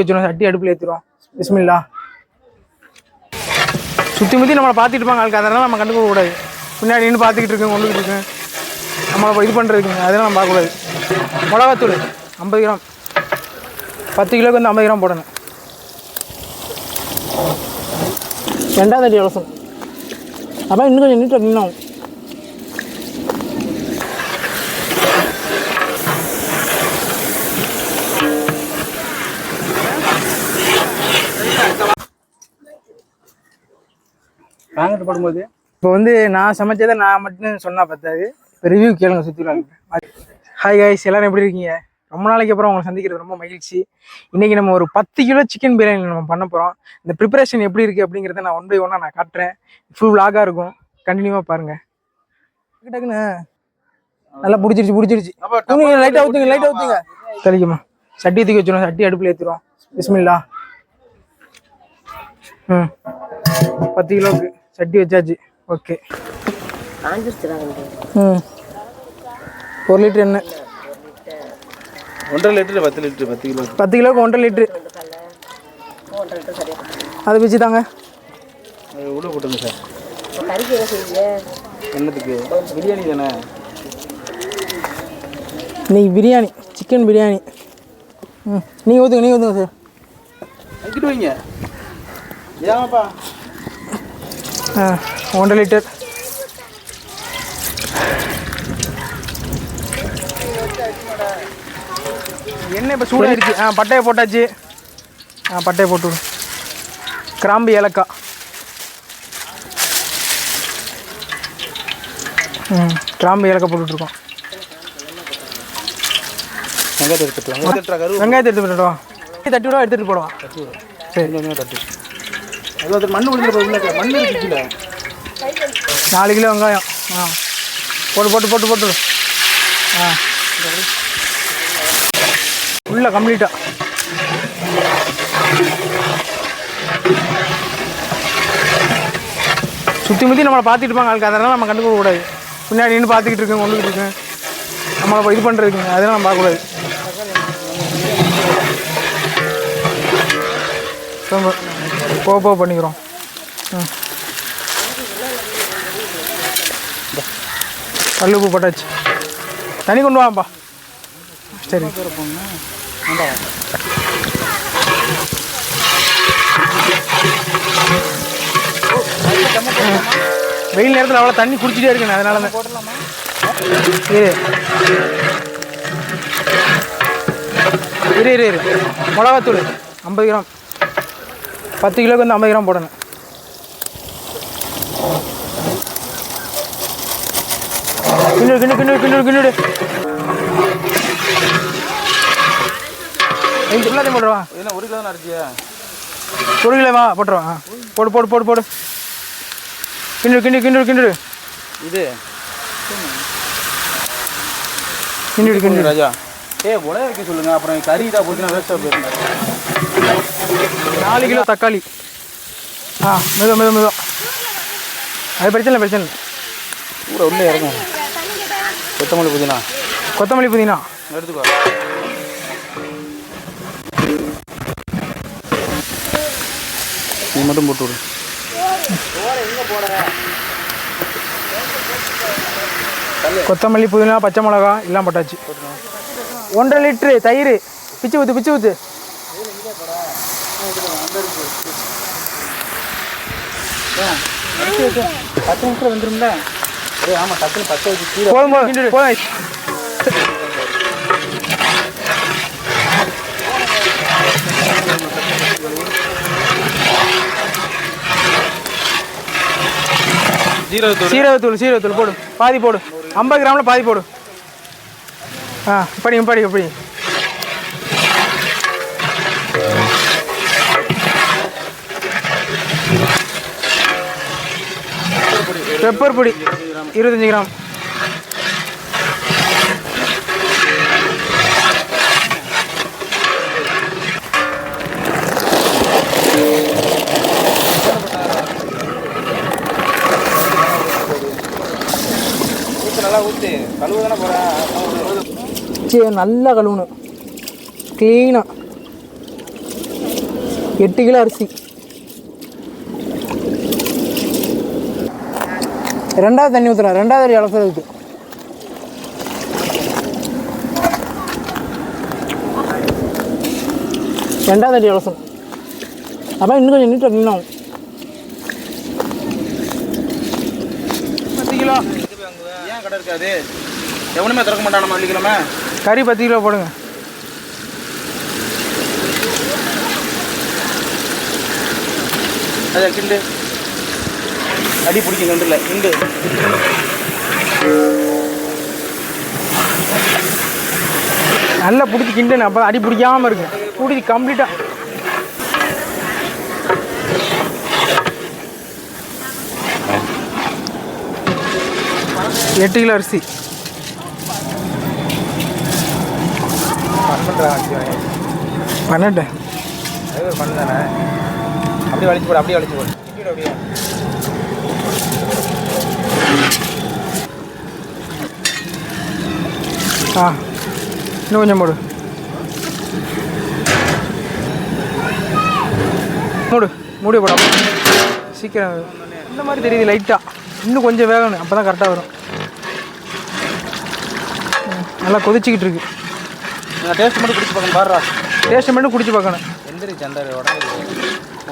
சட்டி அடுப்பில் ஏற்றிடுவோம். பிஸ்மில்லா. சுற்றி முற்றி நம்மளை பார்த்துட்டு இருப்பாங்க ஆளுக்கு, அதெல்லாம் நம்ம கண்டுக்க கூடாது. பின்னாடி நின்று பார்த்துக்கிட்டு இருக்கேன், கொண்டுக்கிட்டு இருக்கேன், நம்மளை இது பண்ணுறதுக்குங்க, அதெல்லாம் நம்ம பார்க்கக்கூடாது. மிளகாத்தூள் 50 கிராம், 10 கிலோக்கு வந்து 50 கிராம் போடணும். 2ஆம் தட்டி இலசம், அப்போ இன்னும் கொஞ்சம் நீட்டாக இன்னும் வாங்கிட்டு போடும்போது. இப்போ வந்து நான் சமைச்சதை நான் மட்டும் சொன்னால் பத்தாது, இப்போ ரிவ்யூ கேளுங்க சுற்றிடுவாங்க. ஹாய் காய்ஸ், எல்லோரும் எப்படி இருக்கீங்க? ரொம்ப நாளைக்கு அப்புறம் உங்களை சந்திக்கிறது ரொம்ப மகிழ்ச்சி. இன்றைக்கி நம்ம ஒரு 10 கிலோ சிக்கன் பிரியாணி நம்ம பண்ண போகிறோம். இந்த ப்ரிப்பரேஷன் எப்படி இருக்குது அப்படிங்கிறத நான் 1 by 1 நான் காட்டுறேன். ஃபுல் விளாகாக இருக்கும், கண்டினியூவாக பாருங்கள். டக்குன்னு நல்லா பிடிச்சிருச்சு. லைட்டாக ஊற்றுங்க. தெளிக்குமா? சட்டி தூக்கி வச்சுருவோம், சட்டி அடுப்பில் ஏற்றிடுவோம். பிஸ்மில்லா. 10 கிலோவுக்கு சட்டி வச்சாச்சு. ஓகே. 1 லிட்டர் எண்ணெய், 1.5 லிட்டர் 10 லிட்டர் 10 கிலோ 10 கிலோவுக்கு 1.5 லிட்டரு. அதை வச்சு தாங்க உள்ள போட்டுங்க சார். என்னத்துக்கு? பிரியாணி தானே இன்னைக்கு, பிரியாணி, சிக்கன் பிரியாணி. நீங்கள் ஊற்றுங்க சார். வைக்கிட்டு வைங்க. ஏமாப்பா. 1.5 லிட்டர். எண்ணெய் இப்போ சூடாக இருக்குது. பட்டையை போட்டாச்சு. பட்டையை போட்டு கிராம்பு, ஏலக்காய். கிராம்பு, ஏலக்காய் போட்டுட்ருக்கோம். வெங்காயத்தை எடுத்து விட்டுடுவோம். தட்டி விடுவா, எடுத்துகிட்டு போடுவான். சரி, தட்டு. அது மண் விழுந்துட்டு மண் இருக்குல்ல. 4 கிலோ வெங்காயம். போட்டு ஃபுல்லாக கம்ப்ளீட்டாக. சுற்றி முற்றி நம்மளை பார்த்துட்டு இருப்பாங்க ஆளுக்கு, அதெல்லாம் நம்ம கண்டுக்க கூடாது. பின்னாடி நின்று பார்த்துக்கிட்டு இருக்கேன், கொண்டுக்கிட்டு இருக்கேன், நம்மளை இது பண்ணுறதுக்குங்க, அதெல்லாம் நம்ம பார்க்கக்கூடாது. போக பண்ணிக்கிறோம். கல்லுப்பு போட்டாச்சு. தண்ணி கொண்டு வாப்பா. சரி, வெயில் நேரத்தில் அவ்வளோ தண்ணி குடிச்சிட்டே இருக்குண்ணே, அதனால தான். இரு மிளகாத்தூள் 50 கிராம், 10 கிலோக்கு வந்து 50 கிராம் போடணும். கிண்ணு எல்லாத்தையும் போட்டுருவா. என்ன 1 கிலோ தான் அரிசியா? 1 கிலோவா போட்டுருவா. போடு. கிண்டு இது கிண்டு ராஜா. உடைய வைக்க சொல்லுங்க, அப்புறம் கறி தான் போச்சுன்னா வேஸ்ட்டாக போயிருந்தேன். 4 கிலோ தக்காளி. மெதுவா. அது பிரச்சனை இல்லை. ஊரை உள்ளே இறங்கும். கொத்தமல்லி புதினா எடுத்துக்கோ. நீ மட்டும் போட்டு விடு. கொத்தமல்லி புதினா, பச்சை மிளகா எல்லாம் போட்டாச்சு. 1.5 லிட்டரு தயிர். பிச்சு ஊற்று. 10 நிமிஷம் வந்துரும்ல. ஆமாம், டக்குன்னு 10 வச்சு போதும். சீரகத்தூள் போடு. பாதி போடு. 50 கிராமில் பாதி போடு. படி. பெப்பர் பொடி 25 கிராம். நல்லா ஊற்றி கழுவு தானே போகிறேன். சரி, நல்லா கழுவணும், க்ளீனாக. 8 கிலோ அரிசி. ரெண்டாவது தண்ணி ஊற்றுறேன். ரெண்டாவது அடி அளக்கிறதுக்கு. ரெண்டாவது அடி அளசணும். அப்போ இன்னும் கொஞ்சம் நீட்டாக நின்னும். 10 கிலோ. ஏன் கடை இருக்காது? எவனுமே திறக்க மாட்டான். நம்ம வெள்ளிக்கிழமை கறி 10 கிலோ போடுங்க. அதை கிண்டு அடி பிடிக்கும். கிண்டு இல்லை கிண்டு. நல்லா பிடிச்சி கிண்டுன்னு. அப்போ அடி பிடிக்காமல் இருக்கு. பிடிச்சி கம்ப்ளீட்டாக. எட்டு கிலோ அரிசி. 12. அது ஒரு பண்ணு தானே. அப்படியே வலிச்சு போடு. அப்படியே வலிச்சு போடு. அப்படியே இன்னும் கொஞ்சம் போடு. மூடி போட சீக்கிரம். இந்த மாதிரி தெரியுது லைட்டாக. இன்னும் கொஞ்சம் வேகணும். அப்போ தான் கரெக்டாக வரும். நல்லா கொதிச்சிக்கிட்டு இருக்கு. டேஸ்ட் மட்டும் குடிச்சு பார்க்கணும். பாருடா, டேஸ்ட் மட்டும் குடிச்சு பார்க்கணும். எந்திரிச்சு அந்த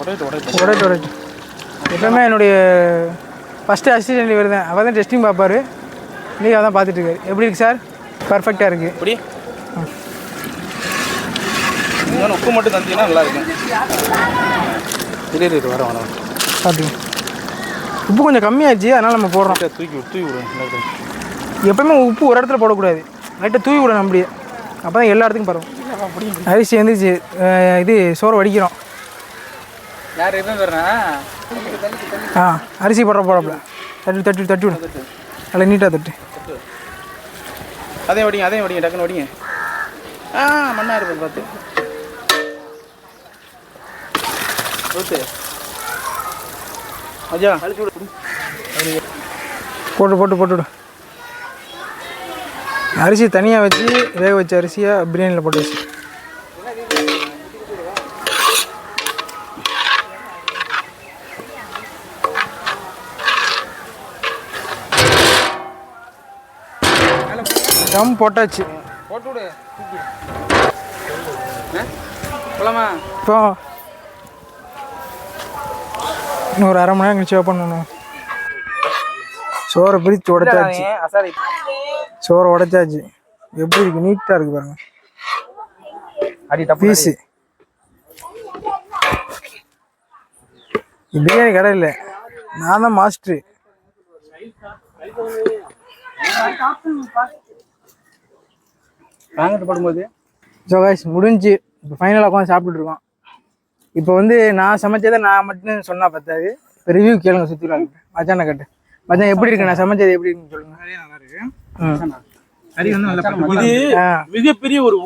உடைட்டு உடைட்டு எப்பவுமே என்னுடைய ஃபஸ்ட்டு அசிஸ்டன்ட் இவர் தான். அவர் தான் டெஸ்டிங் பார்ப்பார். இன்றைக்கி அதான் பார்த்துட்டு இருக்காரு. எப்படி இருக்குது சார்? பர்ஃபெக்டாக இருக்குது. இப்படி உப்பு மட்டும் தந்தீங்கன்னா நல்லா இருக்கும். இரு வர பார்த்துங்க. உப்பு கொஞ்சம் கம்மியாச்சு, அதனால் நம்ம போடுறோம். தூக்கி விடுவோம். எப்பவுமே உப்பு ஒரு இடத்துல போடக்கூடாது. லைட்டாக தூவி விடணும். அப்படியே அப்போ தான் எல்லா இடத்துக்கும் பரவும். அரிசி வந்துச்சு. இது சோறு வடிக்கிறோம். யார் எதுவும் தர்றா? அரிசி போடுறப்பல தட்டி விடும். நல்லா நீட்டாக தட்டு. அதையும் வடிங்க டக்குன்னு வடிங்க. மண்ணா இருப்பது பார்த்து ஊத்து. அஜா போட்டு விடு. அரிசி தனியாக வச்சு வேக வச்ச அரிசியாக பிரியாணியில் போட்டு வச்சு. தம் போட்டாச்சு. போட்டு விடு. போலாமா? இப்போ இன்னும் ஒரு அரை மணி நேரம் கழிச்சு பண்ணணும். சோறை பிரித்து உடைச்சாச்சு. சோறை உடைச்சாச்சு. எப்படி இருக்கு? நீட்டாக இருக்கு பாருங்க. பீஸு. பிரியாணி கடை இல்லை, நான் தான் மாஸ்டரு. வாங்கிட்டு போடும்போது ஸோ கைஸ் முடிஞ்சு இப்போ ஃபைனலாக உட்காந்து சாப்பிட்டுட்டு இருக்கோம். இப்போ வந்து நான் சமைச்சதை நான் மட்டும் சொன்னால் பத்தாது. இப்போ ரிவ்யூ கேளுங்க. சுற்றிடுவாங்க. மச்சானை கட்டு. மச்சான் எப்படி இருக்கு? நான் சமைச்சது எப்படி இருக்குன்னு சொல்லுங்க. நிறைய நல்லா இருக்கு. கறி வந்து நல்லா. இது மிகப்பெரிய ஒரு